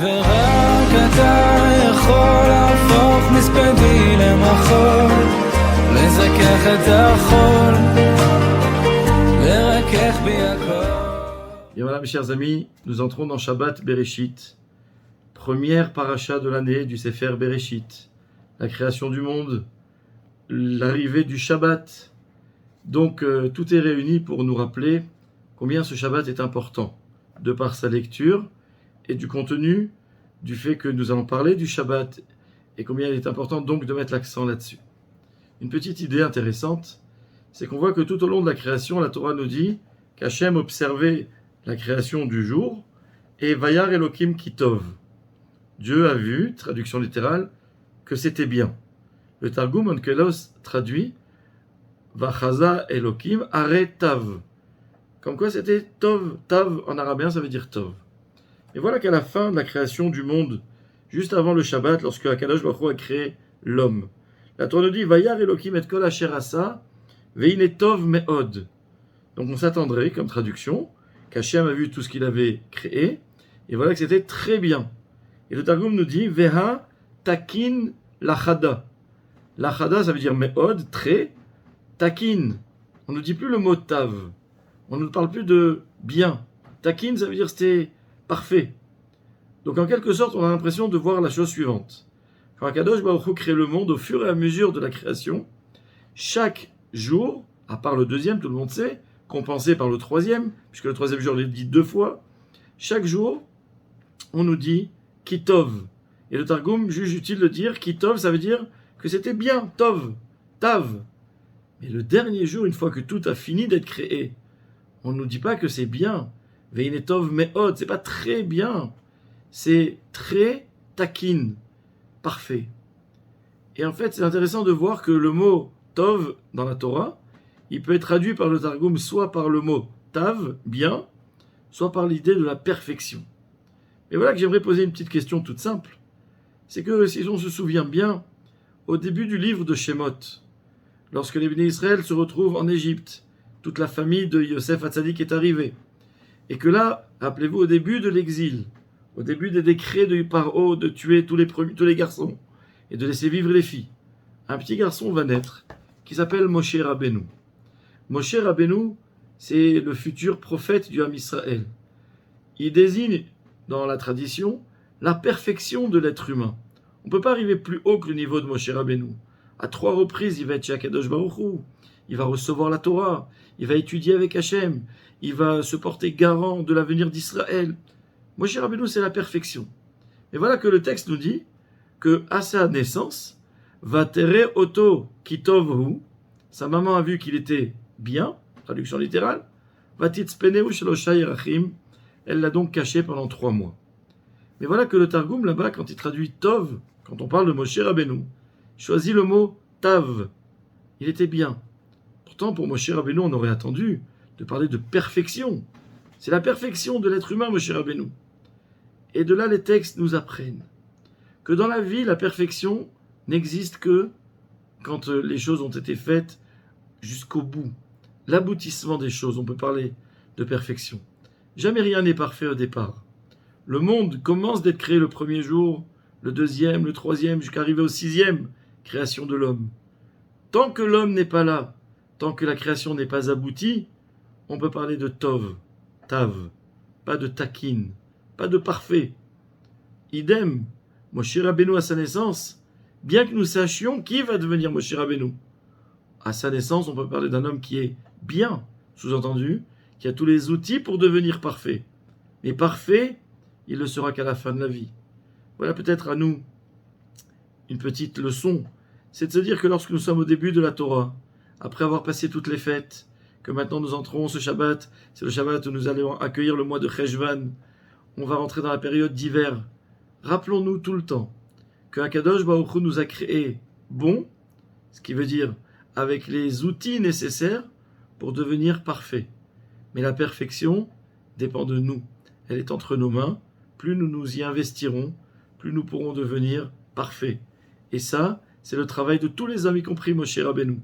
ורק אתה יכול להפוך מספדי למחול, לזכך את החול, לרכך בי הכל. Et voilà mes chers amis, nous entrons dans Shabbat Bereshit, première paracha de l'année du Sefer Bereshit, la création du monde, l'arrivée du Shabbat. Donc tout est réuni pour nous rappeler combien ce Shabbat est important, de par sa lecture et du contenu, du fait que nous allons parler du Shabbat, et combien il est important donc de mettre l'accent là-dessus. Une petite idée intéressante, c'est qu'on voit que tout au long de la création, la Torah nous dit qu'Hachem observait la création du jour, et Vayar Elokim Kitov. Dieu a vu, traduction littérale, que c'était bien. Le Targum Onkelos traduit Vachaza Elokim Are Tav. Comme quoi c'était Tov. Tav en arabien ça veut dire Tov. Et voilà qu'à la fin de la création du monde, juste avant le Shabbat, lorsque Akadosh Baruch Hu a créé l'homme, la Torah nous dit Vayar Elokim et kol asher asa veine tov me'od. Donc on s'attendrait, comme traduction, qu'Hachem a vu tout ce qu'il avait créé, et voilà que c'était très bien. Et le Targum nous dit Veha takin lachada. Lachada ça veut dire me'od, très, takin. On ne dit plus le mot tav. On ne parle plus de bien. Takin ça veut dire c'était parfait. Donc en quelque sorte, on a l'impression de voir la chose suivante. Quand Akadosh Baruch Hu crée le monde, au fur et à mesure de la création, chaque jour, à part le deuxième, tout le monde sait, compensé par le troisième, puisque le troisième jour, on l'a dit 2 fois, chaque jour, on nous dit Kitov. Et le Targum juge utile de dire Kitov, ça veut dire que c'était bien, Tov, Tav. Mais le dernier jour, une fois que tout a fini d'être créé, on ne nous dit pas que c'est bien. Veine Tov Me'od, c'est pas très bien. C'est très takin, parfait. Et en fait, c'est intéressant de voir que le mot Tov dans la Torah, il peut être traduit par le Targum soit par le mot Tav, bien, soit par l'idée de la perfection. Et voilà que j'aimerais poser une petite question toute simple. C'est que si on se souvient bien, au début du livre de Shemot, lorsque les Béné Israël se retrouvent en Égypte, toute la famille de Yosef Hatzadik est arrivée, et que là, rappelez-vous, au début de l'exil, au début des décrets de Paro de tuer tous les garçons et de laisser vivre les filles, un petit garçon va naître qui s'appelle Moshe Rabbeinu. Moshe Rabbeinu, c'est le futur prophète du Ham Israël. Il désigne, dans la tradition, la perfection de l'être humain. On ne peut pas arriver plus haut que le niveau de Moshe Rabbeinu. À 3 reprises, il va être chez Akadosh Baruch Hu. Il va recevoir la Torah. Il va étudier avec Hachem. Il va se porter garant de l'avenir d'Israël. Moshe Rabbeinu, c'est la perfection. Et voilà que le texte nous dit que à sa naissance, Vatere Oto Kitovhu, sa maman a vu qu'il était bien, traduction littérale, Vatitzpeneu Shelosha Yerachim, elle l'a donc caché pendant 3 mois. Mais voilà que le Targum là-bas, quand il traduit Tov, quand on parle de Moshe Rabbeinu, choisit le mot Tav. Il était bien. Pourtant, pour Moshe Rabbeinu, on aurait attendu de parler de perfection. C'est la perfection de l'être humain, Moshe Rabbeinu. Et de là, les textes nous apprennent que dans la vie, la perfection n'existe que quand les choses ont été faites jusqu'au bout. L'aboutissement des choses, on peut parler de perfection. Jamais rien n'est parfait au départ. Le monde commence d'être créé le premier jour, le deuxième, le troisième, jusqu'à arriver au 6e, création de l'homme. Tant que l'homme n'est pas là, tant que la création n'est pas aboutie, on peut parler de Tov, Tav, pas de Takin, pas de parfait. Idem, Moshe Rabbeinu à sa naissance, bien que nous sachions qui va devenir Moshe Rabbeinu. À sa naissance, on peut parler d'un homme qui est bien, sous-entendu, qui a tous les outils pour devenir parfait. Mais parfait, il ne sera qu'à la fin de la vie. Voilà peut-être à nous une petite leçon, c'est de se dire que lorsque nous sommes au début de la Torah, après avoir passé toutes les fêtes, que maintenant nous entrons ce Shabbat, c'est le Shabbat où nous allons accueillir le mois de Cheshvan, on va rentrer dans la période d'hiver. Rappelons-nous tout le temps que Akadosh Baruch Hu nous a créés bons, ce qui veut dire avec les outils nécessaires pour devenir parfaits. Mais la perfection dépend de nous. Elle est entre nos mains. Plus nous nous y investirons, plus nous pourrons devenir parfaits. Et ça, c'est le travail de tous les hommes, y compris Moshe Rabbeinu.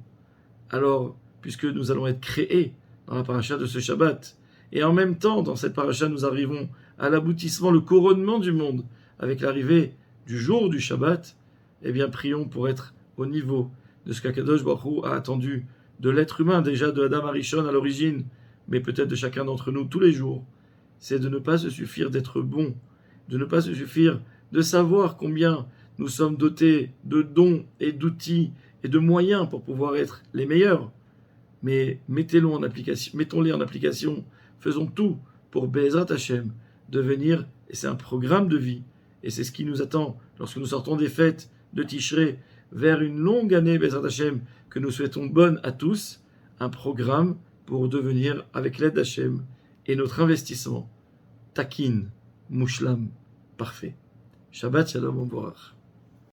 Alors, puisque nous allons être créés dans la paracha de ce Shabbat, et en même temps, dans cette paracha, nous arrivons à l'aboutissement, le couronnement du monde, avec l'arrivée du jour du Shabbat, eh bien prions pour être au niveau de ce qu'Akadosh Baruch Hu a attendu de l'être humain, déjà de Adam Arishon à l'origine, mais peut-être de chacun d'entre nous tous les jours. C'est de ne pas se suffire d'être bon, de ne pas se suffire de savoir combien nous sommes dotés de dons et d'outils et de moyens pour pouvoir être les meilleurs. Mais mettons-les en application, faisons tout pour Be'ezrat Hashem devenir, et c'est un programme de vie, et c'est ce qui nous attend lorsque nous sortons des fêtes de Tishré vers une longue année Be'ezrat Hashem que nous souhaitons bonne à tous, un programme pour devenir, avec l'aide d'Hashem et notre investissement, takin, mushlam, parfait. Shabbat Shalom U'Borach.